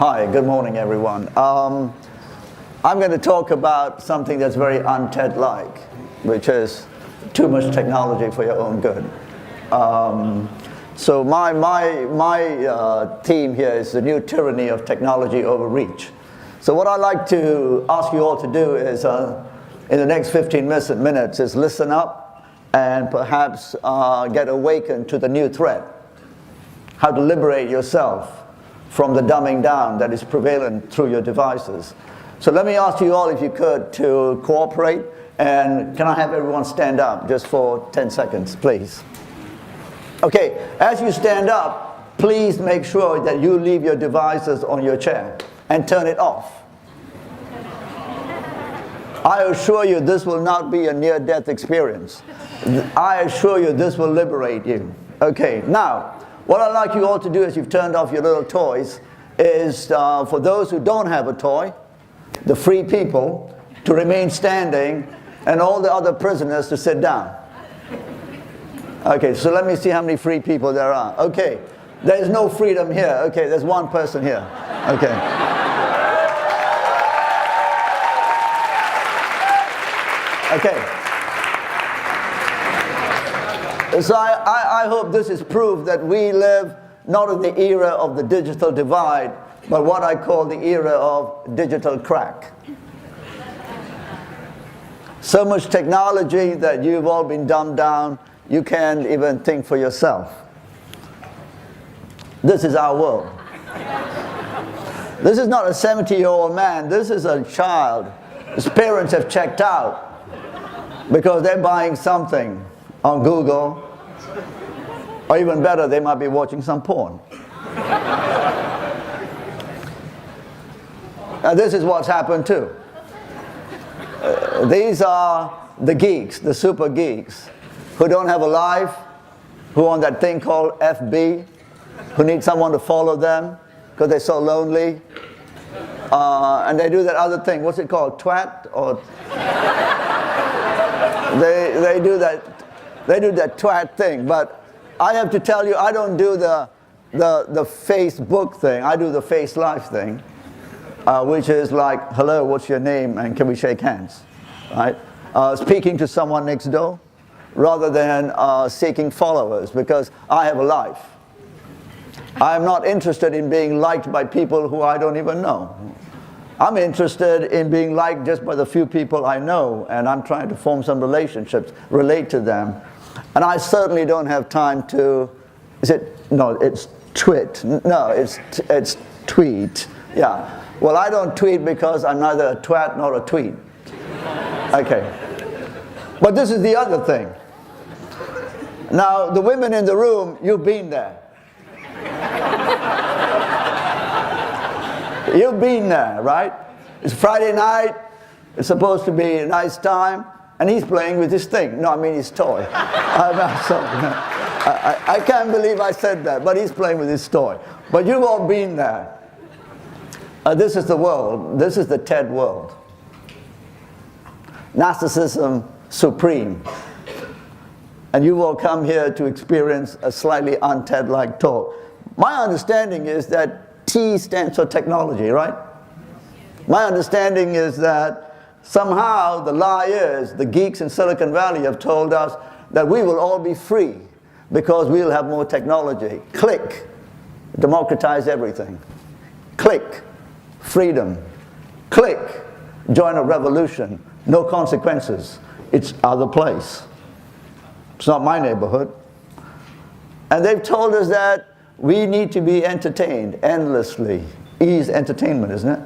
Hi, good morning, everyone. I'm going to talk about something that's very un-TED-like, which is too much technology for your own good. So my theme here is the new tyranny of technology overreach. So what I'd like to ask you all to do is, in the next 15 minutes, is listen up and perhaps get awakened to the new threat. How to liberate yourself from the dumbing down that is prevalent through your devices. So let me ask you all, if you could, to cooperate, and can I have everyone stand up just for 10 seconds, please? Okay, as you stand up, please make sure that you leave your devices on your chair and turn it off. I assure you this will not be a near-death experience. I assure you this will liberate you. Okay, now, what I'd like you all to do as you've turned off your little toys is, for those who don't have a toy, the free people, to remain standing, and all the other prisoners to sit down. Okay, so let me see how many free people there are. Okay, there's no freedom here. Okay, there's one person here. Okay. Okay. So I hope this is proof that we live not in the era of the digital divide, but what I call the era of digital crack. So much technology that you've all been dumbed down, you can't even think for yourself. This is our world. This is not a 70-year-old man, this is a child. His parents have checked out because they're buying something on Google, or even better, they might be watching some porn. Now this is what's happened too. These are the geeks, the super geeks, who don't have a life, who are on that thing called FB, who need someone to follow them because they're so lonely. And they do that other thing, what's it called, twat? Or they do that twat thing, but I have to tell you, I don't do the Facebook thing. I do the face life thing, which is like, hello, what's your name, and can we shake hands, right? Speaking to someone next door, rather than seeking followers, because I have a life. I'm not interested in being liked by people who I don't even know. I'm interested in being liked just by the few people I know, and I'm trying to form some relationships, relate to them. And I certainly don't have time to, it's twit. No, it's tweet. Yeah. Well, I don't tweet because I'm neither a twat nor a tweet. Okay. But this is the other thing. Now, the women in the room, you've been there. You've been there, right? It's Friday night, it's supposed to be a nice time, and he's playing with his thing. No, I mean his toy. I can't believe I said that, but he's playing with his toy. But you've all been there. This is the world. This is the TED world. Narcissism supreme. And you've all come here to experience a slightly un-TED-like talk. My understanding is that T stands for technology, right? My understanding is that somehow the lie is the geeks in Silicon Valley have told us that we will all be free because we'll have more technology. Click, democratize everything. Click, freedom. Click, join a revolution. No consequences. It's other place. It's not my neighborhood. And they've told us that we need to be entertained endlessly. E is entertainment, isn't it?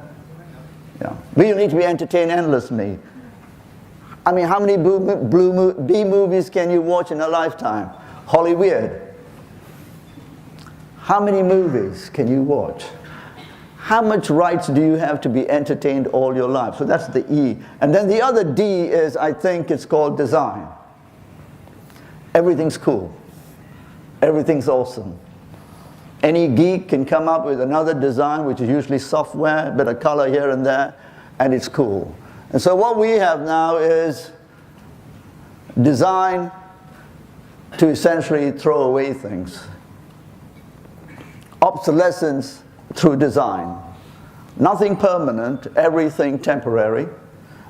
Yeah. We need to be entertained endlessly. I mean, how many B movies can you watch in a lifetime? Hollywood. How many movies can you watch? How much rights do you have to be entertained all your life? So that's the E. And then the other D is, I think it's called design. Everything's cool. Everything's awesome. Any geek can come up with another design, which is usually software, a bit of color here and there, and it's cool. And so what we have now is design to essentially throw away things. Obsolescence through design. Nothing permanent, everything temporary.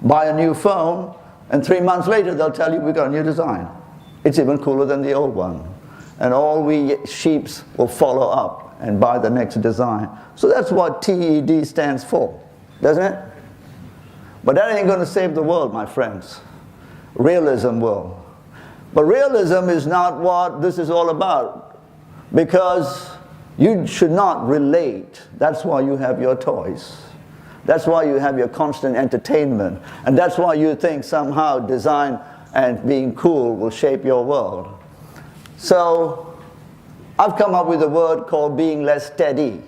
Buy a new phone, and 3 months later they'll tell you we got a new design. It's even cooler than the old one. And all we sheeps will follow up and buy the next design. So that's what TED stands for, doesn't it? But that ain't going to save the world, my friends. Realism will. But realism is not what this is all about, because you should not relate. That's why you have your toys. That's why you have your constant entertainment. And that's why you think somehow design and being cool will shape your world. So I've come up with a word called being less steady.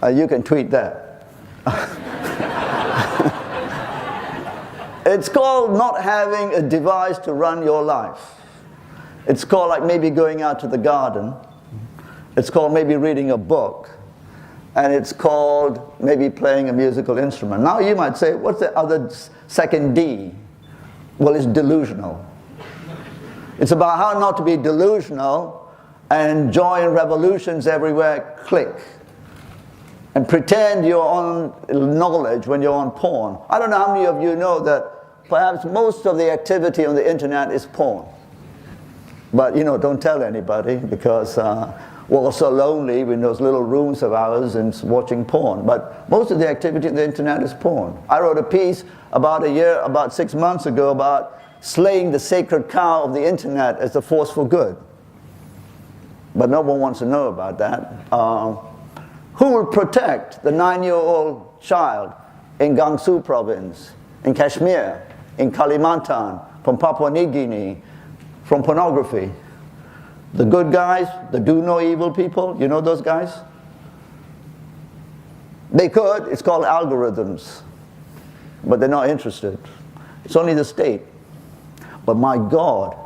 You can tweet that. It's called not having a device to run your life. It's called like maybe going out to the garden. It's called maybe reading a book. And it's called maybe playing a musical instrument. Now you might say, what's the other second D? Well, it's delusional. It's about how not to be delusional and join revolutions everywhere, click. And pretend you're on knowledge when you're on porn. I don't know how many of you know that perhaps most of the activity on the internet is porn. But, you know, don't tell anybody, because we're all so lonely in those little rooms of ours and watching porn. But most of the activity on the internet is porn. I wrote a piece about 6 months ago about slaying the sacred cow of the internet as a force for good. But no one wants to know about that. Who will protect the 9-year-old child in Gansu province, in Kashmir, in Kalimantan, from Papua New Guinea, from pornography? The good guys, the do no evil people, you know those guys? They could, it's called algorithms, but they're not interested. It's only the state. But my God,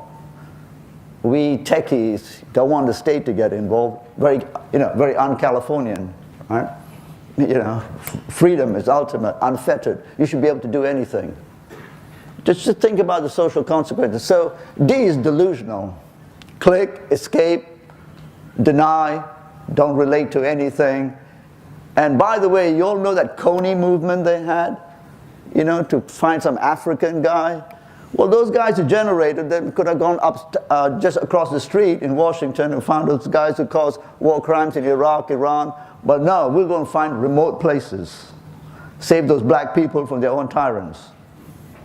we techies don't want the state to get involved. Very un-Californian, right? You know, freedom is ultimate, unfettered. You should be able to do anything. Just think about the social consequences. So D is delusional. Click, escape, deny, don't relate to anything. And by the way, you all know that Coney movement they had, you know, to find some African guy. Well, those guys who generated them could have gone up just across the street in Washington and found those guys who caused war crimes in Iraq, Iran. But no, we're going to find remote places. Save those black people from their own tyrants.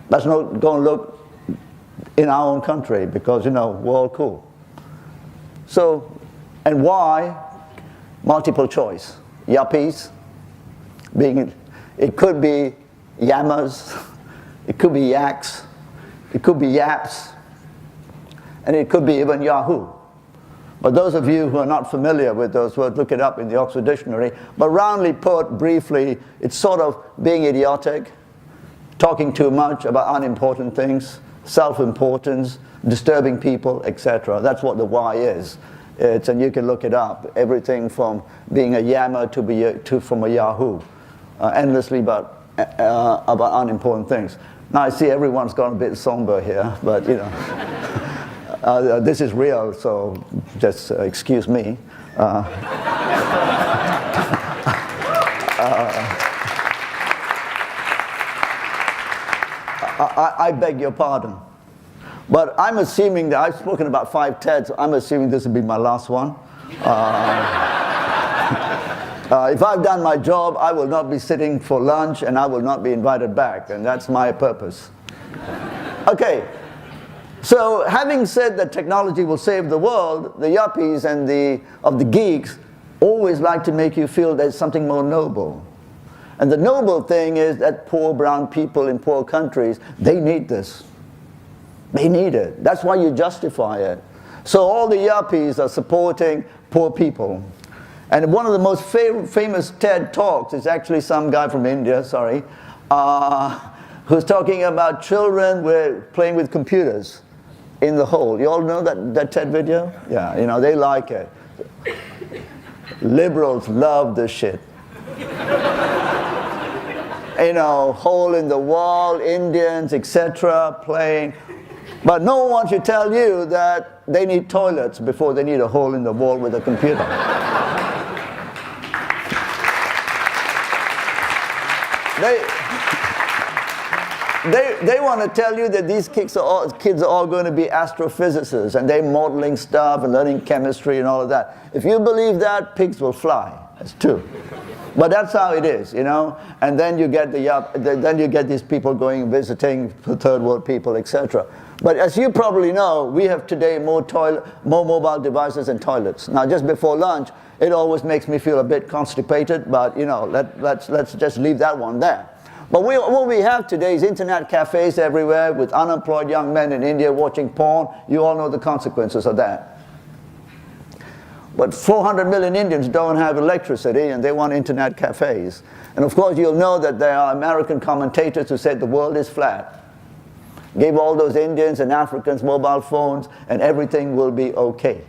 That's not going to look in our own country, because, you know, we're all cool. So, and why? Multiple choice. Yuppies, it could be yammers, it could be yaks, it could be yaps, and it could be even Yahoo. But those of you who are not familiar with those words, look it up in the Oxford Dictionary. But roundly put, briefly, it's sort of being idiotic, talking too much about unimportant things, self-importance, disturbing people, etc. That's what the Y is. And you can look it up. Everything from being a yammer to from a Yahoo, endlessly about unimportant things. Now I see everyone's gone a bit somber here, but you know, this is real, so just excuse me. I beg your pardon. But I'm assuming that I've spoken about 5 TEDs, so I'm assuming this will be my last one. If I've done my job, I will not be sitting for lunch and I will not be invited back, and that's my purpose. Okay, so having said that technology will save the world, the yuppies and the geeks always like to make you feel there's something more noble. And the noble thing is that poor brown people in poor countries, they need this. They need it. That's why you justify it. So all the yuppies are supporting poor people. And one of the most famous TED Talks is actually some guy from India, who's talking about children playing with computers in the hole. You all know that TED video? Yeah, you know, they like it. Liberals love this shit. You know, hole in the wall, Indians, etc., playing. But no one should tell you that they need toilets before they need a hole in the wall with a computer. They want to tell you that these kids are all going to be astrophysicists, and they're modeling stuff and learning chemistry and all of that. If you believe that, pigs will fly. That's true. But that's how it is, you know. And then you get these people going visiting third world people, etc. But as you probably know, we have today more mobile devices than toilets. Now, just before lunch, it always makes me feel a bit constipated, but you know, let's just leave that one there. But what we have today is internet cafes everywhere with unemployed young men in India watching porn. You all know the consequences of that. But 400 million Indians don't have electricity, and they want internet cafes. And of course, you'll know that there are American commentators who said the world is flat. Give all those Indians and Africans mobile phones, and everything will be okay.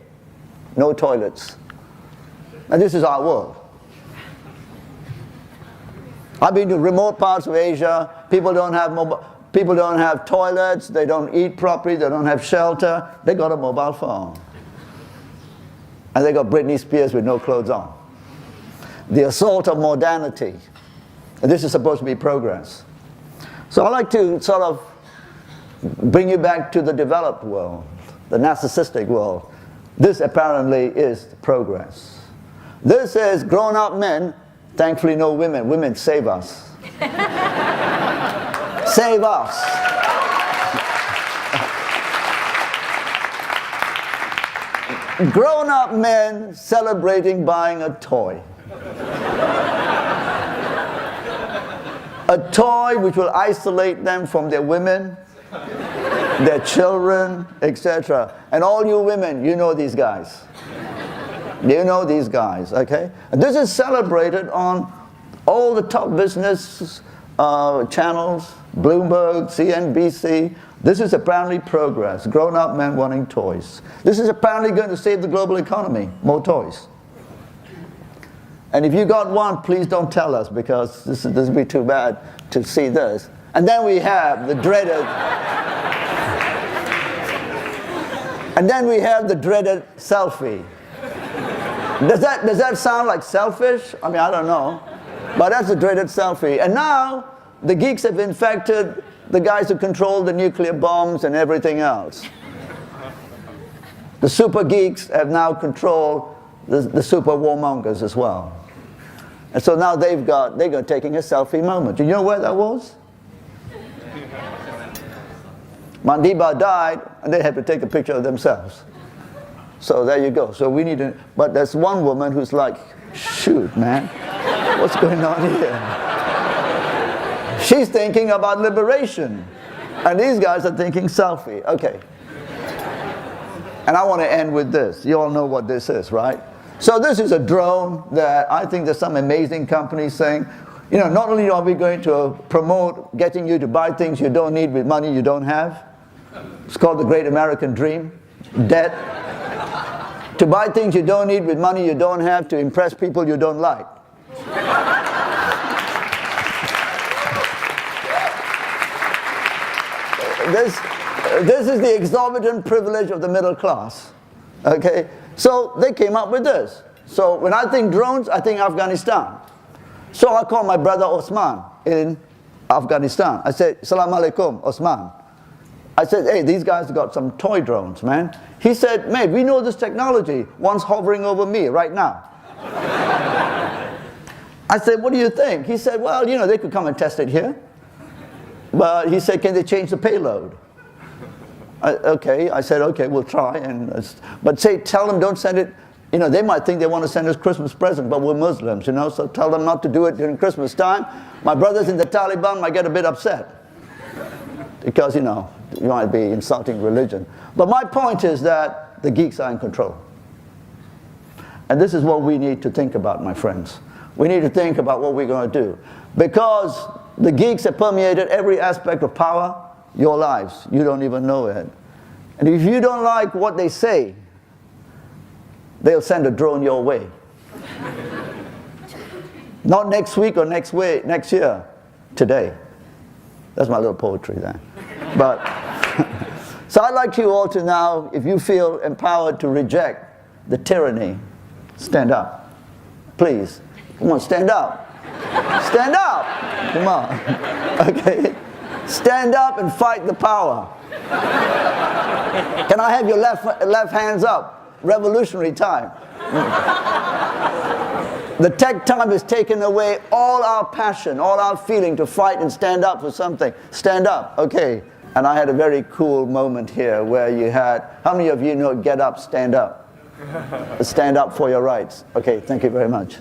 No toilets. And this is our world. I've been to remote parts of Asia. People don't have toilets. They don't eat properly. They don't have shelter. They got a mobile phone. And they got Britney Spears with no clothes on. The assault of modernity. And this is supposed to be progress. So I'd like to sort of bring you back to the developed world, the narcissistic world. This apparently is progress. This is grown-up men, thankfully no women. Women, save us. Save us. Grown-up men celebrating buying a toy. A toy which will isolate them from their women, their children, etc. And all you women, you know these guys. You know these guys, okay? And this is celebrated on all the top business channels, Bloomberg, CNBC. This is apparently progress. Grown-up men wanting toys. This is apparently going to save the global economy. More toys. And if you got one, please don't tell us, because this would be too bad to see this. And then we have the dreaded... and then we have the dreaded selfie. Does that sound like selfish? I mean, I don't know. But that's the dreaded selfie. And now, the geeks have infected the guys who control the nuclear bombs and everything else. The super geeks have now controlled the super warmongers as well. And so now they're taking a selfie moment. Do you know where that was? Mandiba died, and they had to take a picture of themselves. So there you go. So we need to, but there's one woman who's like, shoot, man, what's going on here? She's thinking about liberation. And these guys are thinking selfie. Okay. And I want to end with this. You all know what this is, right? So this is a drone that I think there's some amazing companies saying, you know, not only are we going to promote getting you to buy things you don't need with money you don't have. It's called the Great American Dream. Debt. To buy things you don't need with money you don't have to impress people you don't like. This is the exorbitant privilege of the middle class. Okay? So they came up with this. So when I think drones, I think Afghanistan. So I called my brother Osman in Afghanistan. I said, Salam alaikum, Osman. I said, hey, these guys got some toy drones, man. He said, mate, we know this technology. One's hovering over me right now. I said, what do you think? He said, well, you know, they could come and test it here. But he said, can they change the payload? Okay, I said, okay, we'll try. But tell them don't send it. You know, they might think they want to send us Christmas present, but we're Muslims, you know, so tell them not to do it during Christmas time. My brothers in the Taliban might get a bit upset. Because, you know, you might be insulting religion. But my point is that the geeks are in control. And this is what we need to think about, my friends. We need to think about what we're going to do. Because the geeks have permeated every aspect of power, your lives. You don't even know it. And if you don't like what they say, they'll send a drone your way. Not next week or next year, today. That's my little poetry there. But, so I'd like you all to now, if you feel empowered to reject the tyranny, stand up. Please. Come on, stand up. Stand up. Come on. Okay. Stand up and fight the power. Can I have your left hands up? Revolutionary time. The tech time has taken away all our passion, all our feeling to fight and stand up for something. Stand up, okay. And I had a very cool moment here where you had, how many of you know get up, stand up? Stand up for your rights. Okay, thank you very much.